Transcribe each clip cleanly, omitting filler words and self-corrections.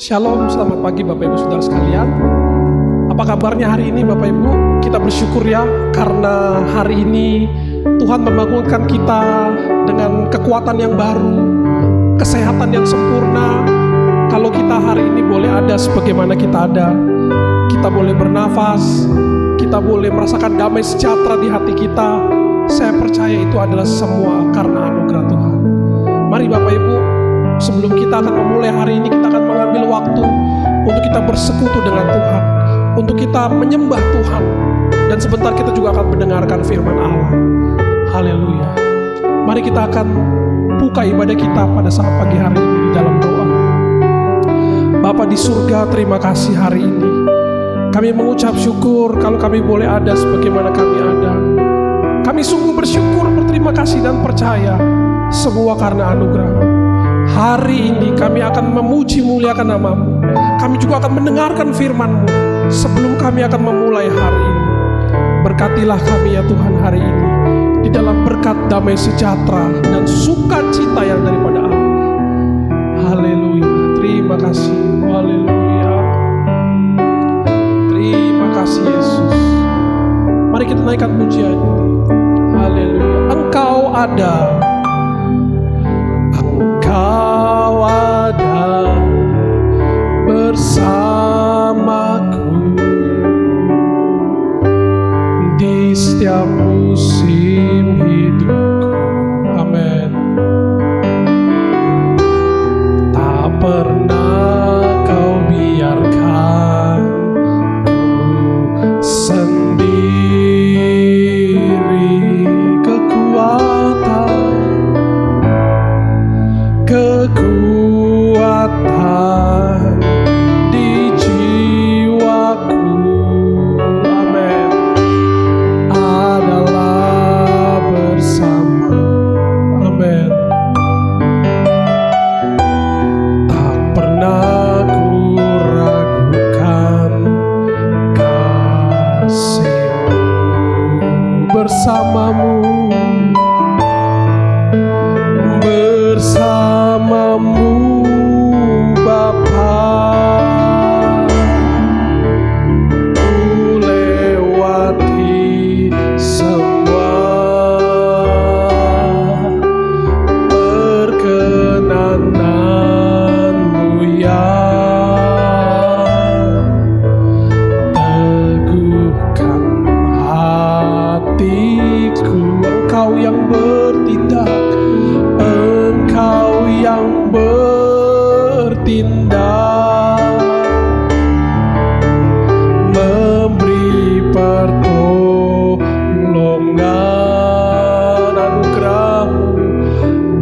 Shalom, selamat pagi Bapak Ibu Saudara sekalian. Apa kabarnya hari ini Bapak Ibu? Kita bersyukur ya, karena hari ini Tuhan membangunkan kita dengan kekuatan yang baru, kesehatan yang sempurna. Kalau kita hari ini boleh ada sebagaimana kita ada, kita boleh bernafas, kita boleh merasakan damai sejahtera di hati kita. Saya percaya itu adalah semua karena anugerah Tuhan. Mari Bapak Ibu, sebelum kita akan memulai hari ini, kita akan mengambil waktu untuk kita bersekutu dengan Tuhan, untuk kita menyembah Tuhan, dan sebentar kita juga akan mendengarkan firman Allah. Haleluya. Mari kita akan buka ibadah kita pada saat pagi hari ini di dalam doa. Bapa di surga, terima kasih hari ini. Kami mengucap syukur kalau kami boleh ada sebagaimana kami ada. Kami sungguh bersyukur, berterima kasih dan percaya semua karena anugerah-Mu. Hari ini kami akan memuji muliakan nama-Mu. Kami juga akan mendengarkan firman-Mu sebelum kami akan memulai hari ini. Berkatilah kami ya Tuhan hari ini, di dalam berkat damai sejahtera dan sukacita yang daripada Allah. Haleluya. Terima kasih. Haleluya. Terima kasih Yesus. Mari kita naikkan pujian ini. Haleluya. Engkau ada. Engkau ada bersamaku di setiap musim hidupku. Amin. Tak pernah kau biarkan ku sendiri. Kekuatan di jiwaku, amin, adalah bersama, amin. Tak pernah ku ragukan kasih-Mu bersamamu, bersamamu Bapa. Ku lewati semua perkenanan-Mu ya. Teguhkan hatiku, Engkau yang bertindak, Engkau yang bertindak, memberi pertolongan.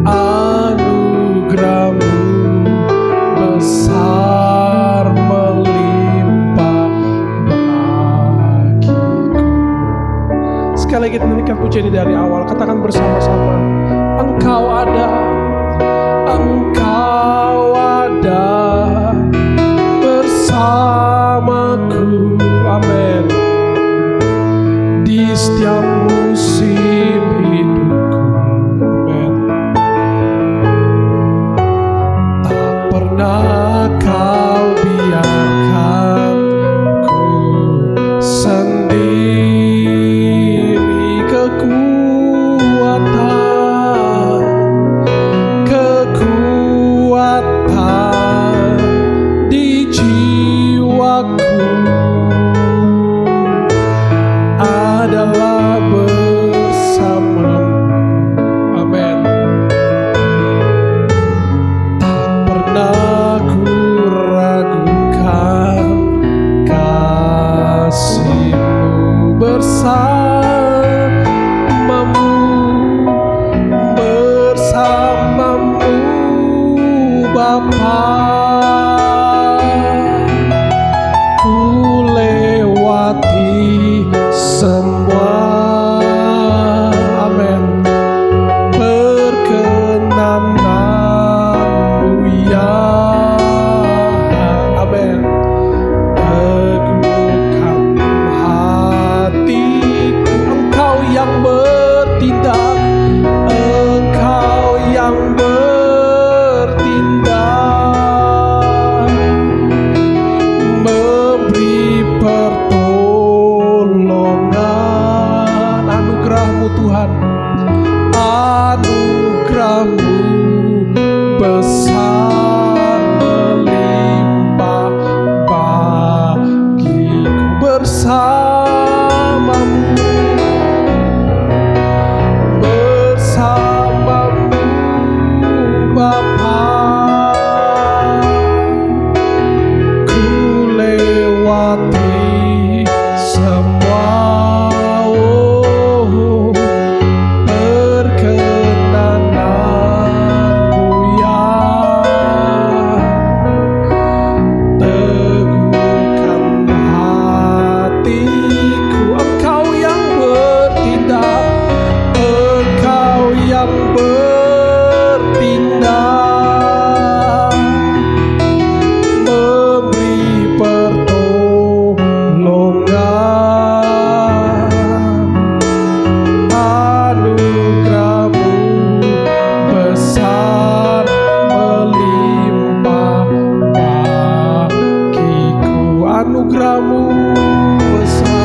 Anugerah-Mu besar melimpah bagiku. Sekali lagi kita nyanyikan pujian ini dari awal, katakan bersama-sama. Engkau ada, Engkau ada bersamaku, amin, di setiap musim hidupku, amin. Tak pernah kau biarkan ku sendiri. Kekuatan di jiwaku adalah bersamamu, amin. Tak pernah ku ragukan kasih-Mu bersamamu, bersamamu Bapa. Ku lewati semua, amin, perkenanan-Mu ya, amin. Teguhkan hatiku, bersamamu Bapa. Ku lewati semua perkenananmu ya. Teguhkan hatiku, Engkau yang bertindak, Engkau yang bertindak, memberi pertolongan. Anugerahmu besar melimpah bagiku, anugerahmu besar.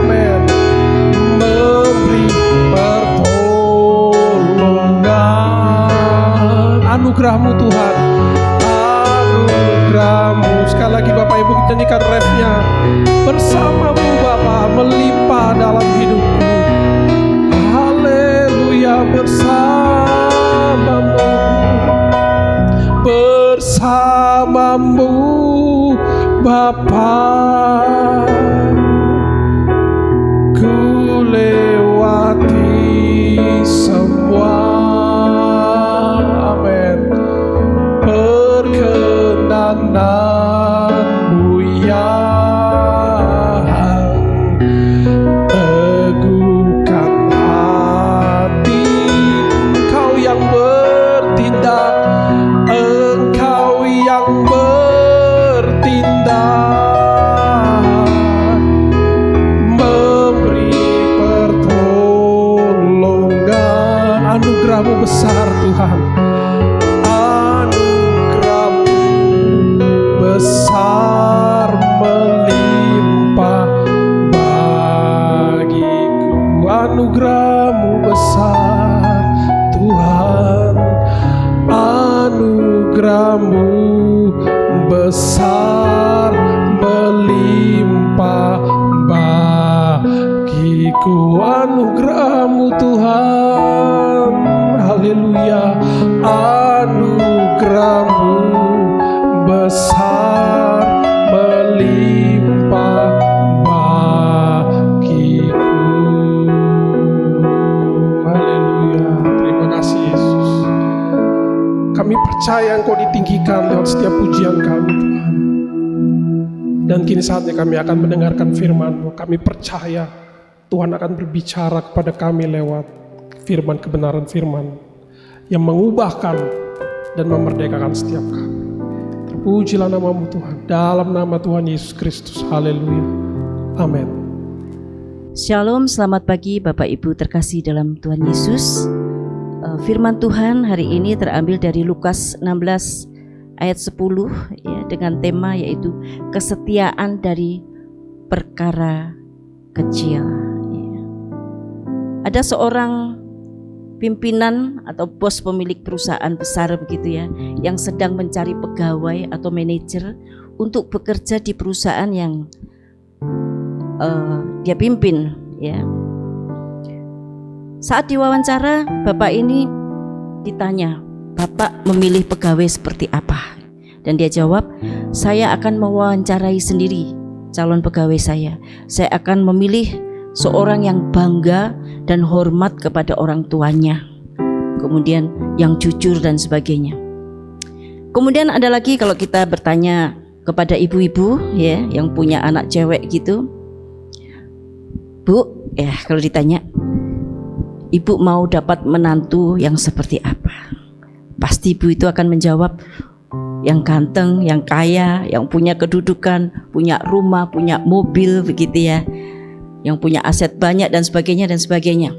Amin. Memberi pertolongan, anugerah-Mu Tuhan, anugerah-Mu. Sekali lagi Bapak Ibu nyanyikan refnya. Bersama-Mu Bapa melimpah dalam hidupku. Haleluya, bersama-Mu, bersama-Mu Bapa, ku lewati semua. Amin. Perkenanan-Mu yang teguhkan hati. Engkau yang bertindak, Engkau yang bertindak, memberi pertolongan. Anugerah-Mu besar Tuhan, anugerah-Mu besar melimpah bagiku. Anugerah-Mu besar Tuhan, anugerah-Mu besar melimpah bagiku. Anugerah-Mu Tuhan, haleluya, anugerah-Mu besar melimpah bagiku. Haleluya, terima kasih Yesus. Kami percaya Engkau ditinggikan lewat setiap pujian kami Tuhan. Dan kini saatnya kami akan mendengarkan firman-Mu. Kami percaya Tuhan akan berbicara kepada kami lewat firman, kebenaran firman yang mengubahkan dan memerdekakan setiap kami. Terpujilah nama-Mu Tuhan, dalam nama Tuhan Yesus Kristus. Haleluya, amin. Shalom, selamat pagi Bapak Ibu terkasih dalam Tuhan Yesus. Firman Tuhan hari ini terambil dari Lukas 16 ayat 10 ya, dengan tema yaitu kesetiaan dari perkara kecil ya. Ada seorang pimpinan atau bos pemilik perusahaan besar begitu ya, yang sedang mencari pegawai atau manajer untuk bekerja di perusahaan yang dia pimpin ya. Saat diwawancara, bapak ini ditanya, "Bapak memilih pegawai seperti apa?" Dan dia jawab, "Saya akan mewawancarai sendiri calon pegawai saya. Saya akan memilih seorang yang bangga dan hormat kepada orang tuanya, kemudian yang jujur dan sebagainya." Kemudian ada lagi kalau kita bertanya kepada ibu-ibu ya yang punya anak cewek gitu, "Bu, ya kalau ditanya, Ibu mau dapat menantu yang seperti apa?" Pasti ibu itu akan menjawab, yang ganteng, yang kaya, yang punya kedudukan, punya rumah, punya mobil begitu ya, yang punya aset banyak dan sebagainya dan sebagainya.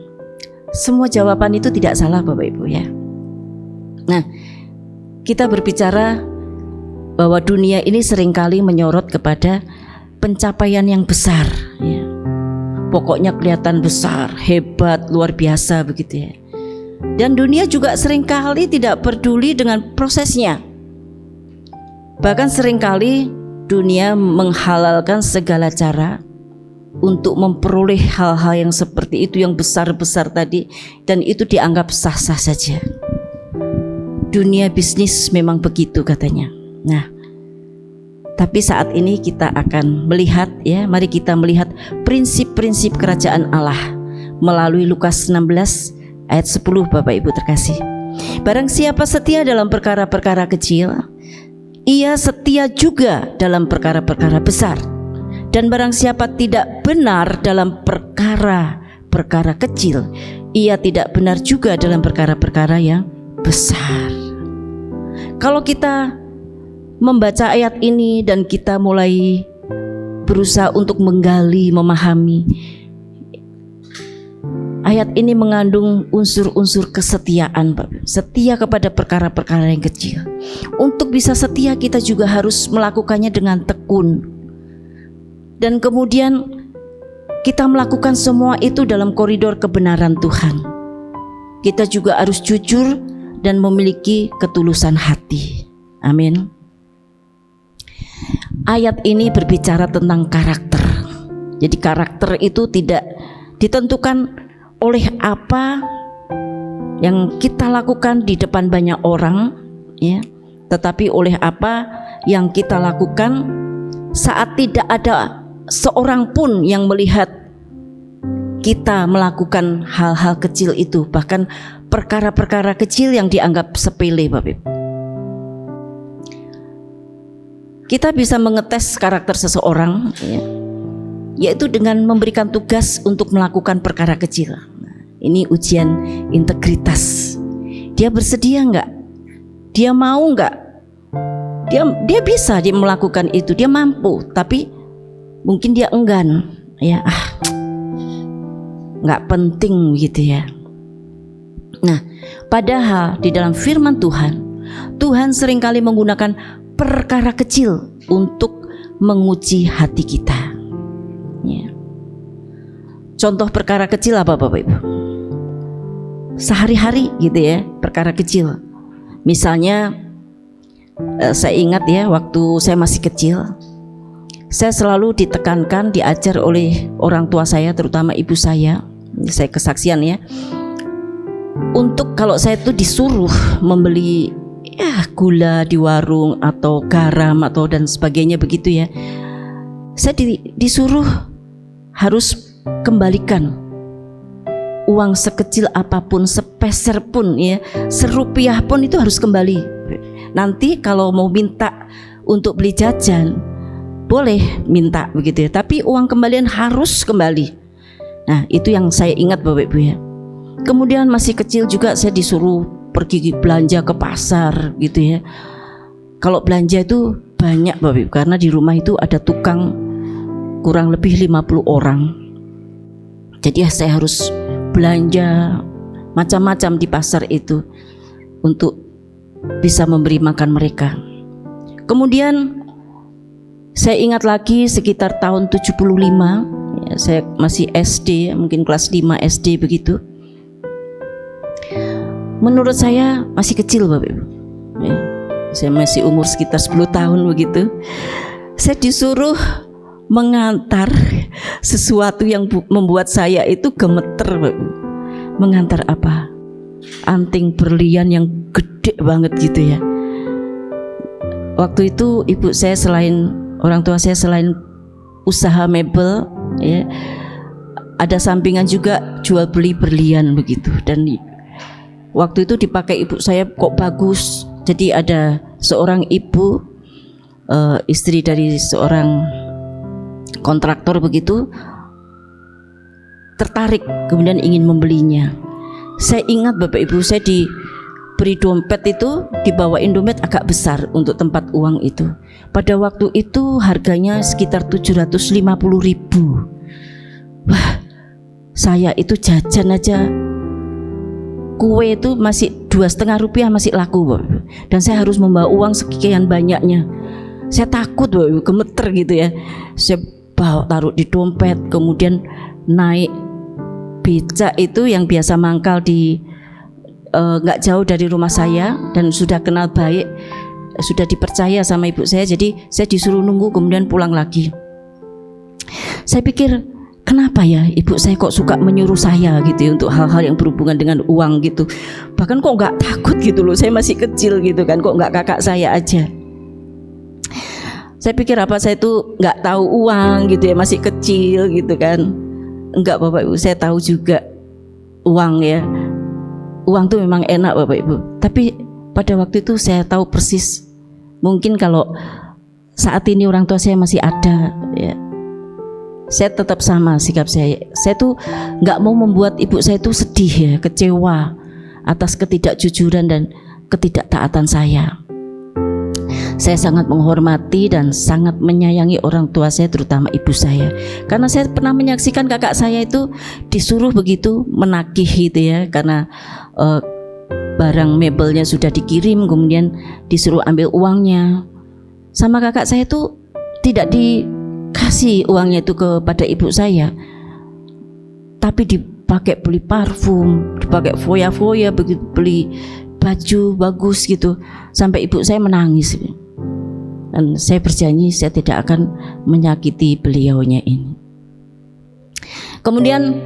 Semua jawaban itu tidak salah Bapak Ibu ya. Nah, kita berbicara bahwa dunia ini seringkali menyorot kepada pencapaian yang besar ya. Pokoknya kelihatan besar, hebat, luar biasa begitu ya. Dan dunia juga seringkali tidak peduli dengan prosesnya. Bahkan seringkali dunia menghalalkan segala cara untuk memperoleh hal-hal yang seperti itu, yang besar-besar tadi, dan itu dianggap sah-sah saja. Dunia bisnis memang begitu katanya. Nah, tapi saat ini kita akan melihat ya, mari kita melihat prinsip-prinsip kerajaan Allah melalui Lukas 16 ayat 10 Bapak Ibu terkasih. Barang siapa setia dalam perkara-perkara kecil, ia setia juga dalam perkara-perkara besar. Dan barang siapa tidak benar dalam perkara-perkara kecil, ia tidak benar juga dalam perkara-perkara yang besar. Kalau kita membaca ayat ini dan kita mulai berusaha untuk menggali, memahami, ayat ini mengandung unsur-unsur kesetiaan, setia kepada perkara-perkara yang kecil. Untuk bisa setia kita juga harus melakukannya dengan tekun. Dan kemudian kita melakukan semua itu dalam koridor kebenaran Tuhan. Kita juga harus jujur dan memiliki ketulusan hati. Amin. Ayat ini berbicara tentang karakter. Jadi karakter itu tidak ditentukan oleh apa yang kita lakukan di depan banyak orang, ya, tetapi oleh apa yang kita lakukan saat tidak ada seorang pun yang melihat kita melakukan hal-hal kecil itu, bahkan perkara-perkara kecil yang dianggap sepele, Bapak Ibu. Kita bisa mengetes karakter seseorang, ya, yaitu dengan memberikan tugas untuk melakukan perkara kecil. Ini ujian integritas. Dia bersedia enggak? Dia mau enggak? Dia bisa dia melakukan itu, dia mampu, tapi mungkin dia enggan, ya, enggak penting gitu ya. Nah, padahal di dalam firman Tuhan, Tuhan seringkali menggunakan perkara kecil untuk menguji hati kita, ya. Contoh perkara kecil apa, Bapak Ibu? Sehari-hari gitu ya, perkara kecil. Misalnya saya ingat ya, waktu saya masih kecil, saya selalu ditekankan, diajar oleh orang tua saya, terutama ibu saya kesaksian ya, untuk kalau saya tuh disuruh membeli gula di warung atau garam atau dan sebagainya begitu ya, saya disuruh harus kembalikan uang sekecil apapun, sepeser pun ya, serupiah pun itu harus kembali. Nanti kalau mau minta untuk beli jajan boleh minta begitu ya, tapi uang kembalian harus kembali. Nah, itu yang saya ingat, Bapak Ibu ya. Kemudian masih kecil juga saya disuruh pergi belanja ke pasar gitu ya. Kalau belanja itu banyak, Bapak Ibu, karena di rumah itu ada tukang kurang lebih 50 orang. Jadi saya harus belanja macam-macam di pasar itu untuk bisa memberi makan mereka. Kemudian saya ingat lagi sekitar tahun 75 ya, saya masih SD, mungkin kelas 5 SD begitu. Menurut saya masih kecil, Bapak Ibu ya, saya masih umur sekitar 10 tahun begitu. Saya disuruh mengantar sesuatu yang membuat saya itu gemeter, Bapak. Mengantar apa? Anting berlian yang gede banget gitu ya. Waktu itu ibu saya selain, orang tua saya selain usaha mebel ya, ada sampingan juga jual beli berlian begitu. Dan waktu itu dipakai ibu saya kok bagus. Jadi ada seorang ibu, istri dari seorang kontraktor begitu, tertarik kemudian ingin membelinya. Saya ingat, Bapak Ibu, saya diberi dompet itu, dibawain dompet agak besar untuk tempat uang itu. Pada waktu itu harganya sekitar 750.000. Wah, saya itu jajan aja kue itu masih 2,5 rupiah masih laku, Bapak Ibu. Dan saya harus membawa uang sekian banyaknya. Saya takut, Bapak Ibu, gemeter gitu ya. Saya bawa taruh di dompet, kemudian naik becak itu yang biasa mangkal di nggak jauh dari rumah saya dan sudah kenal baik, sudah dipercaya sama ibu saya. Jadi saya disuruh nunggu kemudian pulang lagi. Saya pikir, kenapa ya ibu saya kok suka menyuruh saya gitu ya untuk hal-hal yang berhubungan dengan uang gitu. Bahkan kok nggak takut gitu loh, saya masih kecil gitu kan, kok nggak kakak saya aja. Saya pikir apa saya itu nggak tahu uang gitu ya, masih kecil gitu kan. Enggak, Bapak Ibu, saya tahu juga uang ya. Uang tuh memang enak, Bapak Ibu. Tapi pada waktu itu saya tahu persis, mungkin kalau saat ini orang tua saya masih ada ya, saya tetap sama sikap saya. Saya tuh nggak mau membuat ibu saya itu sedih ya, kecewa atas ketidakjujuran dan ketidaktaatan saya. Saya sangat menghormati dan sangat menyayangi orang tua saya, terutama ibu saya, karena saya pernah menyaksikan kakak saya itu disuruh begitu menagih gitu ya, karena barang mebelnya sudah dikirim, kemudian disuruh ambil uangnya. Sama kakak saya itu tidak kasih uangnya itu kepada ibu saya, tapi dipakai beli parfum, dipakai foya-foya, begitu beli baju bagus gitu, sampai ibu saya menangis. Dan saya berjanji saya tidak akan menyakiti beliaunya ini. Kemudian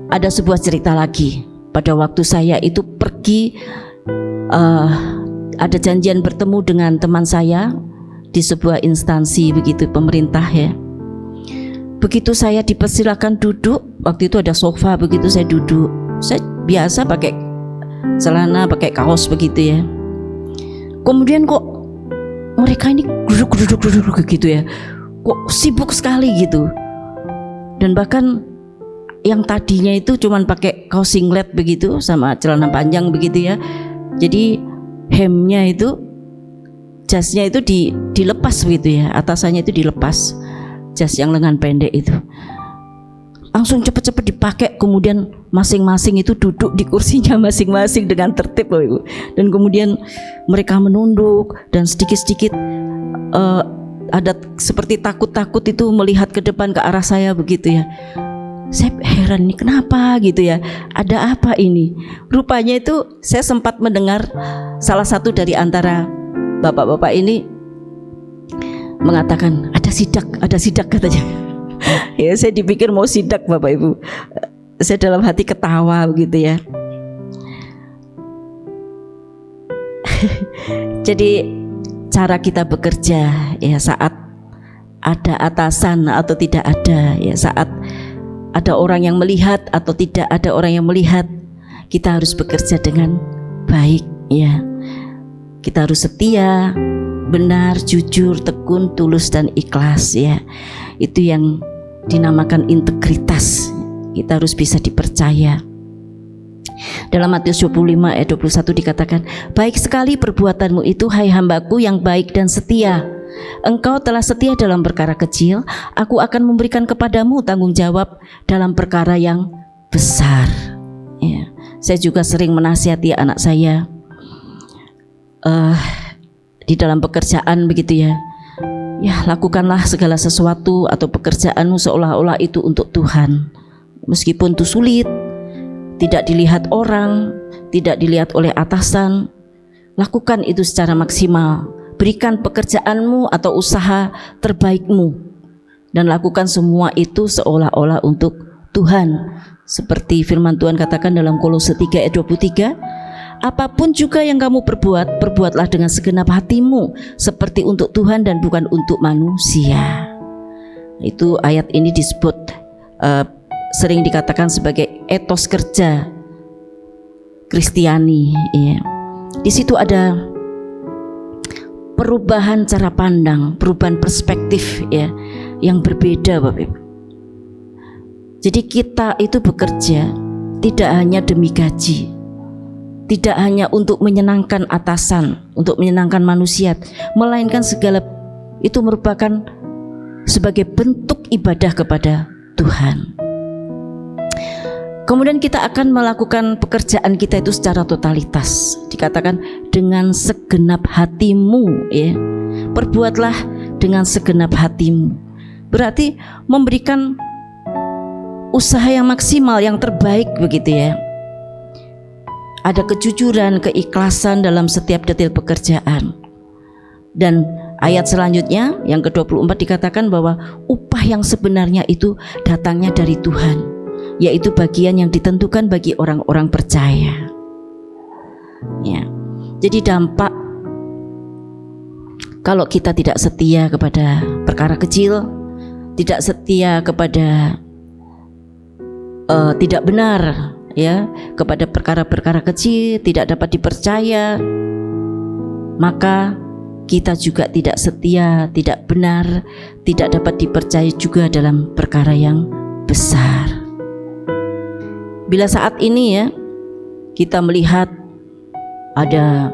ada sebuah cerita lagi. Pada waktu saya itu pergi, ada janjian bertemu dengan teman saya di sebuah instansi begitu pemerintah ya. Begitu saya dipersilakan duduk, waktu itu ada sofa, begitu saya duduk. Saya biasa pakai celana, pakai kaos begitu ya. Kemudian kok mereka ini duduk gitu ya. Kok sibuk sekali gitu. Dan bahkan yang tadinya itu cuman pakai kaos singlet begitu sama celana panjang begitu ya. Jadi hemnya itu, jasnya itu dilepas begitu ya, atasannya itu dilepas, jas yang lengan pendek itu langsung cepet-cepet dipakai. Kemudian masing-masing itu duduk di kursinya masing-masing dengan tertib loh Ibu. Dan kemudian mereka menunduk dan sedikit-sedikit ada seperti takut-takut itu melihat ke depan ke arah saya begitu ya. Saya heran nih kenapa gitu ya, ada apa ini? Rupanya itu saya sempat mendengar salah satu dari antara bapak-bapak ini mengatakan ada sidak katanya. Ya saya dipikir mau sidak Bapak Ibu. Saya dalam hati ketawa begitu ya. Jadi cara kita bekerja ya, saat ada atasan atau tidak ada ya, saat ada orang yang melihat atau tidak ada orang yang melihat, kita harus bekerja dengan baik ya. Kita harus setia, benar, jujur, tekun, tulus dan ikhlas ya. Itu yang dinamakan integritas. Kita harus bisa dipercaya. Dalam Matius 25 ayat 21 dikatakan, baik sekali perbuatanmu itu hai hambaku yang baik dan setia. Engkau telah setia dalam perkara kecil, aku akan memberikan kepadamu tanggung jawab dalam perkara yang besar ya. Saya juga sering menasihati anak saya di dalam pekerjaan begitu ya. Ya lakukanlah segala sesuatu atau pekerjaanmu seolah-olah itu untuk Tuhan. Meskipun itu sulit, tidak dilihat orang, tidak dilihat oleh atasan, lakukan itu secara maksimal. Berikan pekerjaanmu atau usaha terbaikmu dan lakukan semua itu seolah-olah untuk Tuhan. Seperti firman Tuhan katakan dalam Kolose 3 ayat 23, apapun juga yang kamu perbuat, perbuatlah dengan segenap hatimu seperti untuk Tuhan dan bukan untuk manusia. Itu ayat ini disebut sering dikatakan sebagai etos kerja Kristiani ya. Di situ ada perubahan cara pandang, perubahan perspektif ya, yang berbeda Bapak Ibu. Jadi kita itu bekerja tidak hanya demi gaji, tidak hanya untuk menyenangkan atasan, untuk menyenangkan manusia, melainkan segala itu merupakan sebagai bentuk ibadah kepada Tuhan. Kemudian kita akan melakukan pekerjaan kita itu secara totalitas. Dikatakan dengan segenap hatimu ya. Perbuatlah dengan segenap hatimu. Berarti memberikan usaha yang maksimal, yang terbaik begitu ya. Ada kejujuran, keikhlasan dalam setiap detil pekerjaan. Dan ayat selanjutnya yang ke-24 dikatakan bahwa upah yang sebenarnya itu datangnya dari Tuhan, yaitu bagian yang ditentukan bagi orang-orang percaya. Ya. Jadi dampak kalau kita tidak setia kepada perkara kecil, tidak setia kepada tidak benar ya, kepada perkara-perkara kecil, tidak dapat dipercaya, maka kita juga tidak setia, tidak benar, tidak dapat dipercaya juga dalam perkara yang besar. Bila saat ini ya kita melihat ada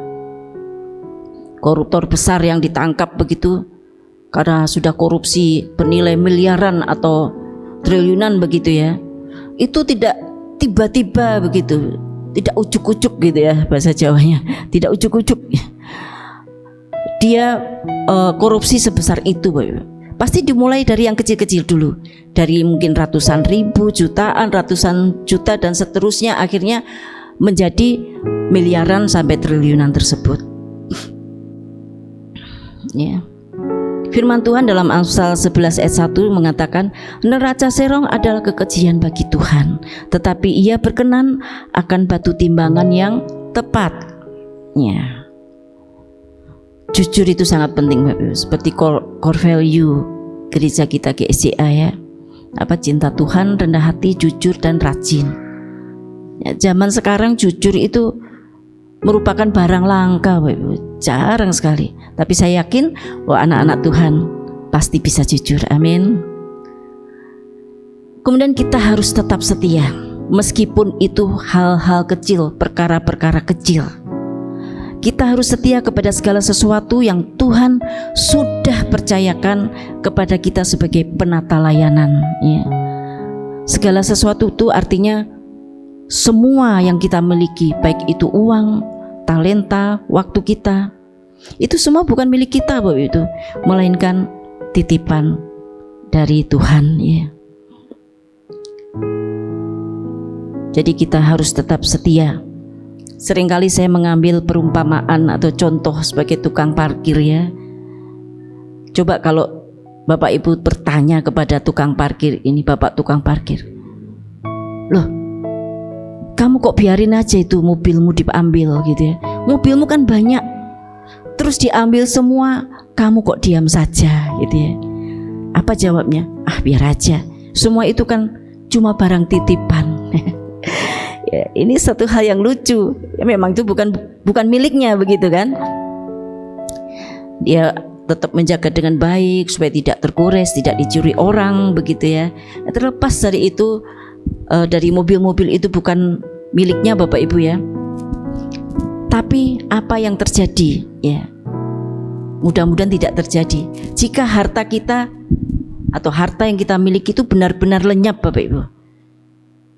koruptor besar yang ditangkap begitu karena sudah korupsi bernilai miliaran atau triliunan begitu ya, itu tidak tiba-tiba begitu, tidak ujuk-ujuk gitu ya bahasa Jawanya, tidak ujuk-ujuk dia korupsi sebesar itu pasti dimulai dari yang kecil-kecil dulu, dari mungkin ratusan ribu, jutaan, ratusan juta dan seterusnya, akhirnya menjadi miliaran sampai triliunan tersebut. Ya. Firman Tuhan dalam Amsal 11 ayat 1 mengatakan, neraca serong adalah kekejian bagi Tuhan, tetapi Ia berkenan akan batu timbangan yang tepat. Ya. Jujur itu sangat penting, seperti core value gereja kita GSCA ya. Cinta Tuhan, rendah hati, jujur dan rajin. Ya, zaman sekarang jujur itu merupakan barang langka, jarang sekali. Tapi saya yakin bahwa anak-anak Tuhan pasti bisa jujur. Amin. Kemudian kita harus tetap setia, meskipun itu hal-hal kecil, perkara-perkara kecil. Kita harus setia kepada segala sesuatu yang Tuhan sudah percayakan kepada kita sebagai penata layanan. Ya. Segala sesuatu itu artinya semua yang kita miliki, baik itu uang, talenta, waktu kita, itu semua bukan milik kita, Bapak itu, melainkan titipan dari Tuhan. Ya. Jadi kita harus tetap setia. Seringkali saya mengambil perumpamaan atau contoh sebagai tukang parkir ya. Coba kalau Bapak Ibu bertanya kepada tukang parkir ini, Bapak tukang parkir, loh, kamu kok biarin aja itu mobilmu diambil gitu ya? Mobilmu kan banyak, terus diambil semua, kamu kok diam saja gitu ya? Apa jawabnya? Biar aja, semua itu kan cuma barang titipan. Ya, ini satu hal yang lucu. Ya, memang itu bukan miliknya begitu kan? Dia tetap menjaga dengan baik supaya tidak tergores, tidak dicuri orang begitu ya. Terlepas dari itu, dari mobil-mobil itu bukan miliknya Bapak Ibu ya. Tapi apa yang terjadi ya? Mudah-mudahan tidak terjadi. Jika harta kita atau harta yang kita miliki itu benar-benar lenyap Bapak Ibu.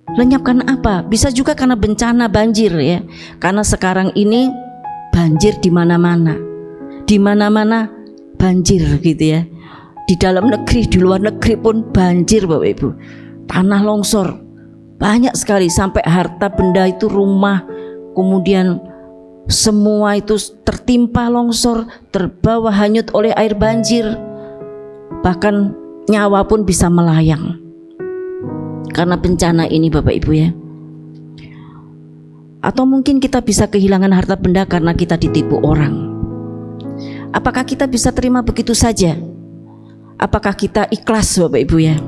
Lenyap karena apa? Bisa juga karena bencana banjir ya. Karena sekarang ini banjir di mana-mana. Di mana-mana banjir gitu ya. Di dalam negeri, di luar negeri pun banjir Bapak Ibu. Tanah longsor banyak sekali, sampai harta benda itu, rumah, kemudian semua itu tertimpa longsor, terbawa hanyut oleh air banjir. Bahkan nyawa pun bisa melayang karena bencana ini Bapak Ibu ya. Atau mungkin kita bisa kehilangan harta benda karena kita ditipu orang. Apakah kita bisa terima begitu saja? Apakah kita ikhlas Bapak Ibu ya?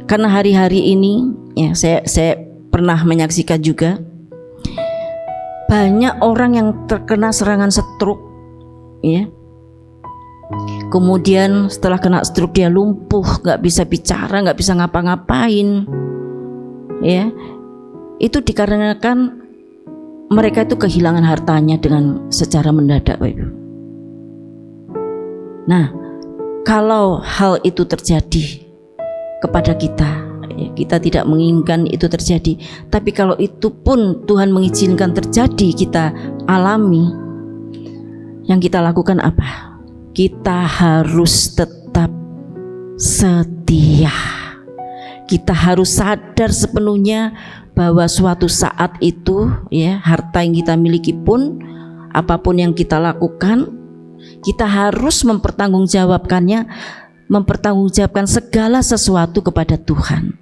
Karena hari-hari ini ya, saya pernah menyaksikan juga banyak orang yang terkena serangan stroke ya. Kemudian setelah kena stroke dia lumpuh, gak bisa bicara, gak bisa ngapa-ngapain ya. Itu dikarenakan mereka itu kehilangan hartanya dengan secara mendadak Bapak Ibu. Nah, kalau hal itu terjadi kepada kita ya, kita tidak menginginkan itu terjadi. Tapi kalau itu pun Tuhan mengizinkan terjadi, kita alami, yang kita lakukan apa? Kita harus tetap setia. Kita harus sadar sepenuhnya bahwa suatu saat itu ya, harta yang kita miliki pun, apapun yang kita lakukan, kita harus mempertanggungjawabkan segala sesuatu kepada Tuhan,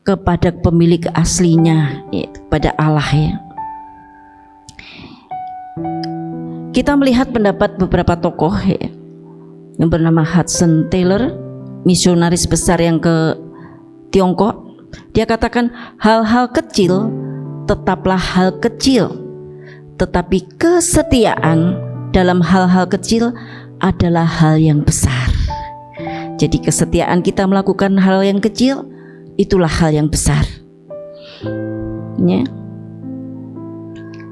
kepada pemilik aslinya ya, kepada Allah ya. Kita melihat pendapat beberapa tokoh ya, yang bernama Hudson Taylor, misionaris besar yang ke Tiongkok. Dia katakan, hal-hal kecil tetaplah hal kecil, tetapi kesetiaan dalam hal-hal kecil adalah hal yang besar. Jadi kesetiaan kita melakukan hal yang kecil, itulah hal yang besar ya.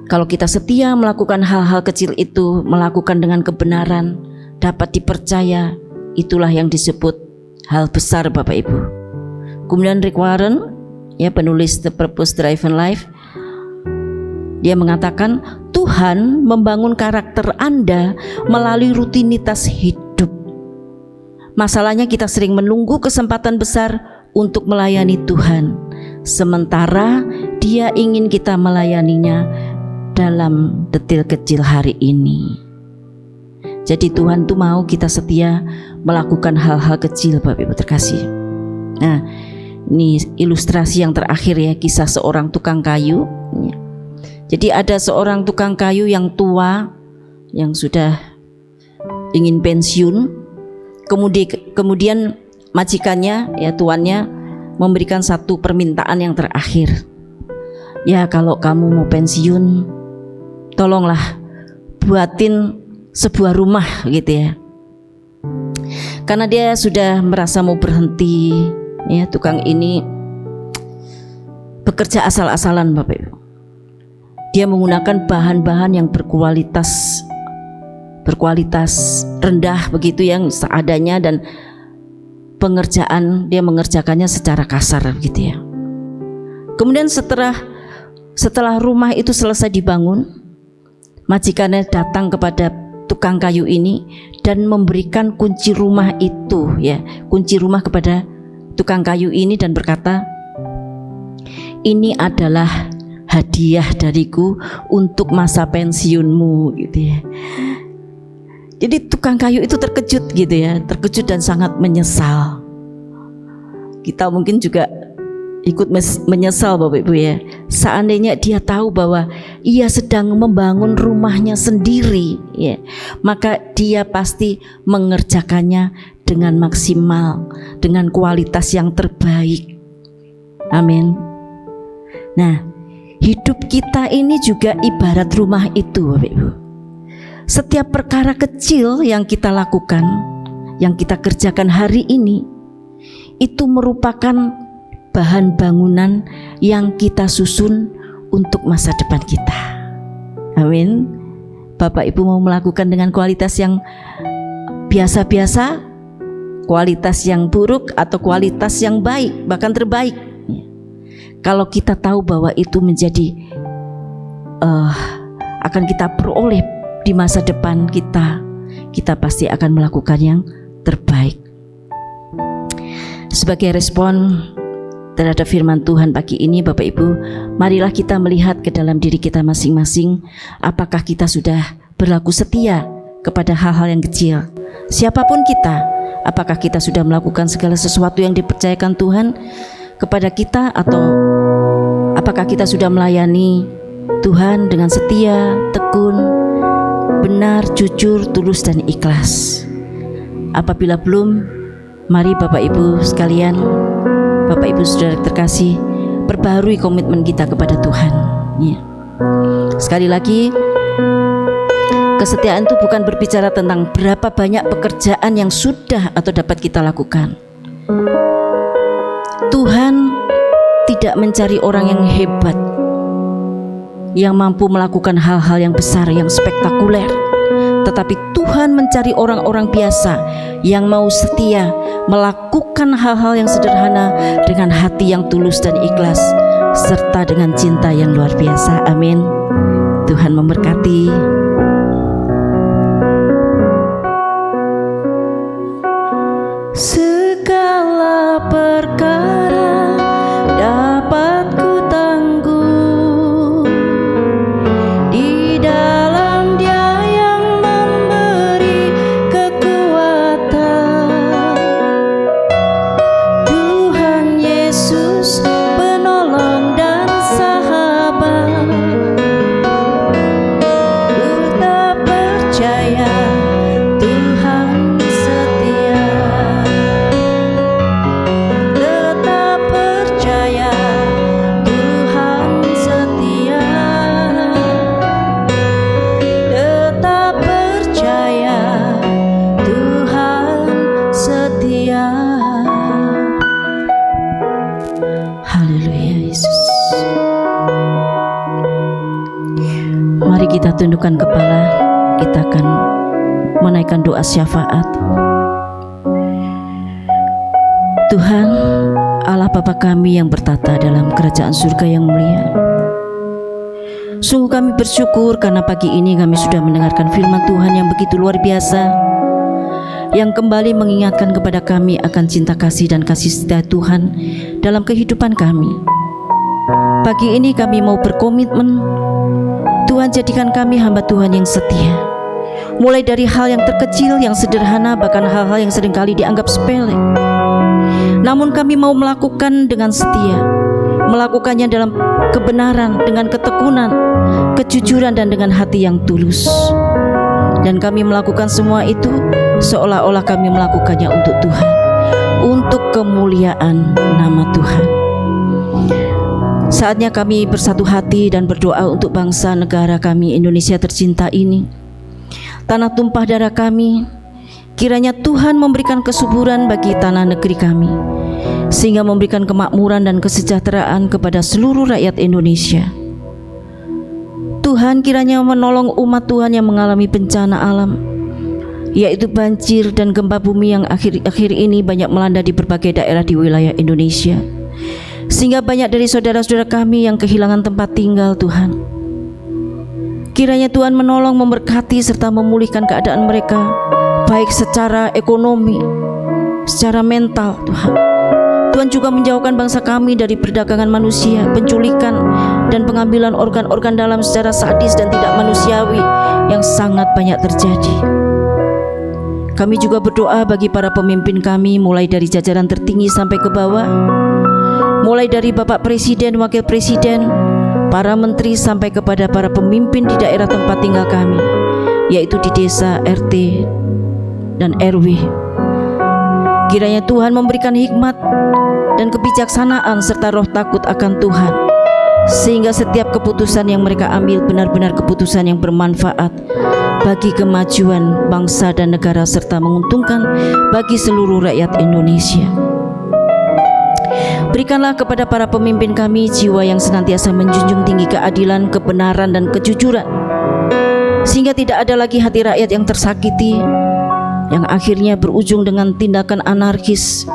Kalau kita setia melakukan hal-hal kecil itu, melakukan dengan kebenaran, dapat dipercaya, itulah yang disebut hal besar Bapak Ibu. Kemudian Rick Warren ya, penulis The Purpose Driven Life, dia mengatakan Tuhan membangun karakter Anda melalui rutinitas hidup. Masalahnya kita sering menunggu kesempatan besar untuk melayani Tuhan, sementara Dia ingin kita melayaninya dalam detil kecil hari ini. Jadi Tuhan tuh mau kita setia melakukan hal-hal kecil, Bapak Ibu terkasih. Nah, ini ilustrasi yang terakhir ya, kisah seorang tukang kayu. Jadi ada seorang tukang kayu yang tua, yang sudah ingin pensiun. Kemudian majikannya, ya tuannya, memberikan satu permintaan yang terakhir. Ya, kalau kamu mau pensiun, tolonglah buatin sebuah rumah gitu ya. Karena dia sudah merasa mau berhenti, ya, tukang ini bekerja asal-asalan, Bapak Ibu. Dia menggunakan bahan-bahan yang berkualitas rendah begitu, yang seadanya, dan dia mengerjakannya secara kasar gitu ya. Kemudian setelah rumah itu selesai dibangun, majikannya datang kepada tukang kayu ini dan memberikan kunci rumah itu ya, kunci rumah kepada tukang kayu ini dan berkata, "Ini adalah hadiah dariku untuk masa pensiunmu," gitu ya. Jadi tukang kayu itu terkejut gitu ya, terkejut dan sangat menyesal. Kita mungkin juga ikut menyesal, Bapak Ibu ya. Seandainya dia tahu bahwa ia sedang membangun rumahnya sendiri ya, maka dia pasti mengerjakannya dengan maksimal, dengan kualitas yang terbaik. Amin. Nah, hidup kita ini juga ibarat rumah itu, Bapak Ibu. Setiap perkara kecil yang kita lakukan, yang kita kerjakan hari ini, itu merupakan bahan bangunan yang kita susun untuk masa depan kita. Amin. Bapak Ibu mau melakukan dengan kualitas yang biasa-biasa, kualitas yang buruk, atau kualitas yang baik, bahkan terbaik. Kalau kita tahu bahwa itu menjadi akan kita peroleh di masa depan kita pasti akan melakukan yang terbaik. Sebagai respon terhadap firman Tuhan pagi ini, Bapak Ibu, marilah kita melihat ke dalam diri kita masing-masing. Apakah kita sudah berlaku setia kepada hal-hal yang kecil? Siapapun kita, apakah kita sudah melakukan segala sesuatu yang dipercayakan Tuhan kepada kita, atau apakah kita sudah melayani Tuhan dengan setia, tekun, benar, jujur, tulus, dan ikhlas? Apabila belum, mari Bapak Ibu sekalian, Bapak Ibu saudara terkasih, perbaharui komitmen kita kepada Tuhan ya. Sekali lagi, kesetiaan itu bukan berbicara tentang berapa banyak pekerjaan yang sudah atau dapat kita lakukan. Tuhan tidak mencari orang yang hebat, yang mampu melakukan hal-hal yang besar, yang spektakuler. Tetapi Tuhan mencari orang-orang biasa yang mau setia melakukan hal-hal yang sederhana dengan hati yang tulus dan ikhlas, serta dengan cinta yang luar biasa. Amin. Tuhan memberkati. Segala perkara dapat ku tangguh di dalam Dia yang memberi kekuatan. Tuhan Yesus penolong dan sahabat, ku tak percaya Tuhan setia. Tetap percaya Tuhan setia. Tetap percaya Tuhan setia. Haleluya Yesus. Mari kita tundukkan kepala, kita akan menaikkan doa syafaat. Tuhan Allah Bapa kami yang bertata dalam kerajaan surga yang mulia, sungguh kami bersyukur karena pagi ini kami sudah mendengarkan firman Tuhan yang begitu luar biasa, yang kembali mengingatkan kepada kami akan cinta kasih dan kasih setia Tuhan dalam kehidupan kami. Pagi ini kami mau berkomitmen, Tuhan jadikan kami hamba Tuhan yang setia. Mulai dari hal yang terkecil, yang sederhana, bahkan hal-hal yang seringkali dianggap sepele. Namun kami mau melakukan dengan setia, melakukannya dalam kebenaran, dengan ketekunan, kejujuran, dan dengan hati yang tulus. Dan kami melakukan semua itu seolah-olah kami melakukannya untuk Tuhan, untuk kemuliaan nama Tuhan. Saatnya kami bersatu hati dan berdoa untuk bangsa negara kami Indonesia tercinta ini. Tanah tumpah darah kami, kiranya Tuhan memberikan kesuburan bagi tanah negeri kami, sehingga memberikan kemakmuran dan kesejahteraan kepada seluruh rakyat Indonesia. Tuhan kiranya menolong umat Tuhan yang mengalami bencana alam, yaitu banjir dan gempa bumi yang akhir-akhir ini banyak melanda di berbagai daerah di wilayah Indonesia, sehingga banyak dari saudara-saudara kami yang kehilangan tempat tinggal. Tuhan, kiranya Tuhan menolong, memberkati, serta memulihkan keadaan mereka, baik secara ekonomi, secara mental. Tuhan juga menjauhkan bangsa kami dari perdagangan manusia, penculikan, dan pengambilan organ-organ dalam secara sadis dan tidak manusiawi yang sangat banyak terjadi. Kami juga berdoa bagi para pemimpin kami, mulai dari jajaran tertinggi sampai ke bawah, mulai dari Bapak Presiden, Wakil Presiden, para menteri, sampai kepada para pemimpin di daerah tempat tinggal kami, yaitu di desa, RT, dan RW. Kiranya Tuhan memberikan hikmat dan kebijaksanaan serta roh takut akan Tuhan, sehingga setiap keputusan yang mereka ambil benar-benar keputusan yang bermanfaat bagi kemajuan bangsa dan negara, serta menguntungkan bagi seluruh rakyat Indonesia. Berikanlah kepada para pemimpin kami jiwa yang senantiasa menjunjung tinggi keadilan, kebenaran, dan kejujuran, sehingga tidak ada lagi hati rakyat yang tersakiti, yang akhirnya berujung dengan tindakan anarkis,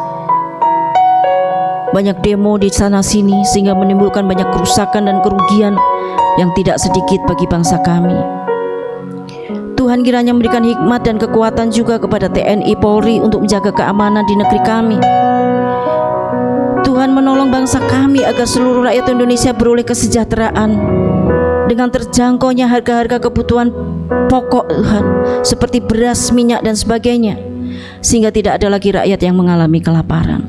banyak demo di sana sini, sehingga menimbulkan banyak kerusakan dan kerugian yang tidak sedikit bagi bangsa kami. Tuhan kiranya memberikan hikmat dan kekuatan juga kepada TNI Polri untuk menjaga keamanan di negeri kami. Tuhan menolong bangsa kami agar seluruh rakyat Indonesia beroleh kesejahteraan dengan terjangkaunya harga-harga kebutuhan pokok Tuhan, seperti beras, minyak, dan sebagainya, sehingga tidak ada lagi rakyat yang mengalami kelaparan.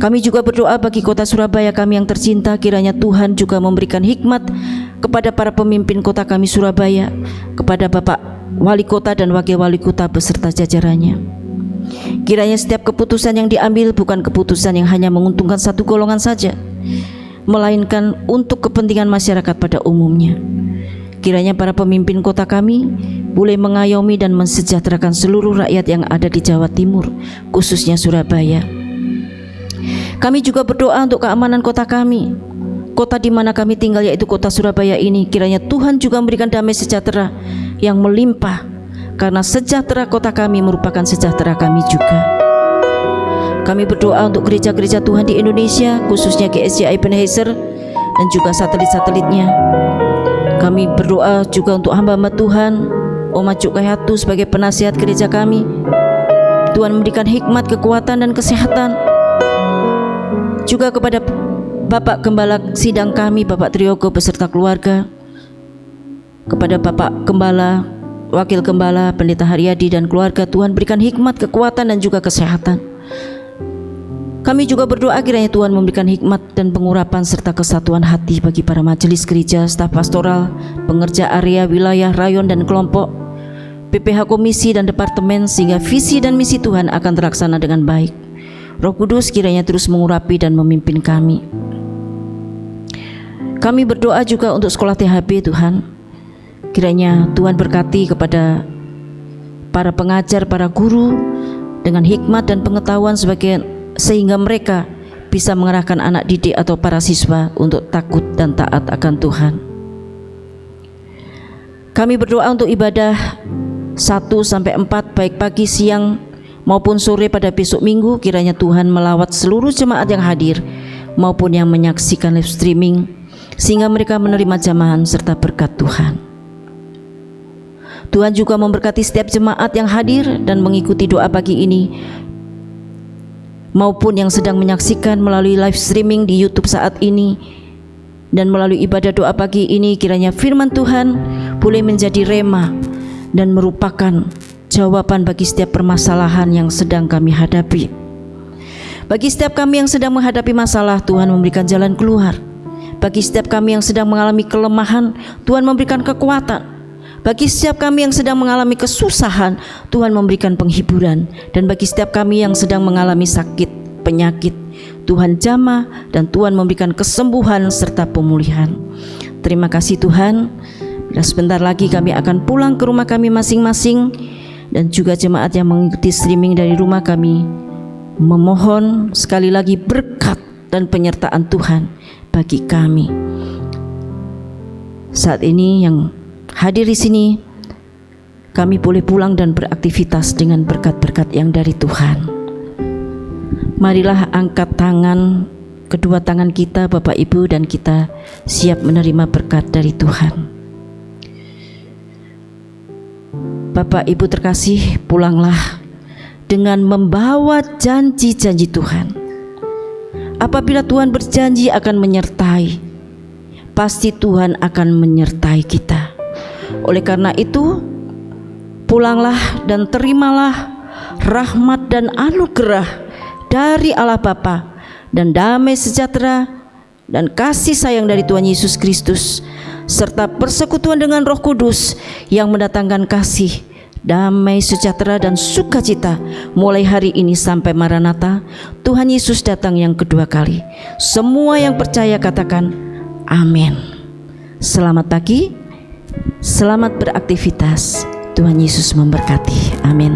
Kami juga berdoa bagi kota Surabaya kami yang tercinta, kiranya Tuhan juga memberikan hikmat kepada para pemimpin kota kami Surabaya, kepada Bapak Wali Kota dan Wakil Wali Kota beserta jajarannya. Kiranya setiap keputusan yang diambil bukan keputusan yang hanya menguntungkan satu golongan saja, melainkan untuk kepentingan masyarakat pada umumnya. Kiranya para pemimpin kota kami boleh mengayomi dan mensejahterakan seluruh rakyat yang ada di Jawa Timur, khususnya Surabaya. Kami juga berdoa untuk keamanan kota kami, kota di mana kami tinggal, yaitu kota Surabaya ini. Kiranya Tuhan juga memberikan damai sejahtera yang melimpah, karena sejahtera kota kami merupakan sejahtera kami juga. Kami berdoa untuk gereja-gereja Tuhan di Indonesia, khususnya GSJ Ebenezer dan juga satelit-satelitnya. Kami berdoa juga untuk hamba-hamba Tuhan, Om Acuk Kayatu sebagai penasihat gereja kami. Tuhan memberikan hikmat, kekuatan, dan kesehatan. Juga kepada Bapak Gembala sidang kami, Bapak Triyogo beserta keluarga. Kepada Bapak Gembala, Wakil Gembala, Pendeta Haryadi dan keluarga, Tuhan berikan hikmat, kekuatan, dan juga kesehatan. Kami juga berdoa kiranya Tuhan memberikan hikmat dan pengurapan serta kesatuan hati bagi para majelis gereja, staf pastoral, pengerja area, wilayah, rayon, dan kelompok, PPH komisi dan departemen, sehingga visi dan misi Tuhan akan terlaksana dengan baik. Roh Kudus kiranya terus mengurapi dan memimpin kami. Kami berdoa juga untuk sekolah THB Tuhan. Kiranya Tuhan berkati kepada para pengajar, para guru dengan hikmat dan pengetahuan sehingga mereka bisa mengarahkan anak didik atau para siswa untuk takut dan taat akan Tuhan. Kami berdoa untuk ibadah 1-4 baik pagi, siang maupun sore pada besok minggu. Kiranya Tuhan melawat seluruh jemaat yang hadir maupun yang menyaksikan live streaming, sehingga mereka menerima jamahan serta berkat Tuhan. Tuhan juga memberkati setiap jemaat yang hadir dan mengikuti doa pagi ini, maupun yang sedang menyaksikan melalui live streaming di YouTube saat ini. Dan melalui ibadah doa pagi ini, kiranya firman Tuhan boleh menjadi rema dan merupakan jawaban bagi setiap permasalahan yang sedang kami hadapi. Bagi setiap kami yang sedang menghadapi masalah, Tuhan memberikan jalan keluar. Bagi setiap kami yang sedang mengalami kelemahan, Tuhan memberikan kekuatan. Bagi setiap kami yang sedang mengalami kesusahan, Tuhan memberikan penghiburan. Dan bagi setiap kami yang sedang mengalami sakit, penyakit, Tuhan jamah dan Tuhan memberikan kesembuhan serta pemulihan. Terima kasih Tuhan. Bila sebentar lagi kami akan pulang ke rumah kami masing-masing, dan juga jemaat yang mengikuti streaming dari rumah kami, memohon sekali lagi berkat dan penyertaan Tuhan bagi kami. Saat ini yang hadir di sini, kami boleh pulang dan beraktivitas dengan berkat-berkat yang dari Tuhan. Marilah angkat tangan, kedua tangan kita Bapak Ibu, dan kita siap menerima berkat dari Tuhan. Bapak Ibu terkasih, pulanglah dengan membawa janji-janji Tuhan. Apabila Tuhan berjanji akan menyertai, pasti Tuhan akan menyertai kita. Oleh karena itu, pulanglah dan terimalah rahmat dan anugerah dari Allah Bapa dan damai sejahtera dan kasih sayang dari Tuhan Yesus Kristus, serta persekutuan dengan Roh Kudus yang mendatangkan kasih, damai sejahtera dan sukacita mulai hari ini sampai Maranatha, Tuhan Yesus datang yang kedua kali. Semua yang percaya katakan amin. Selamat pagi, selamat beraktivitas. Tuhan Yesus memberkati. Amin.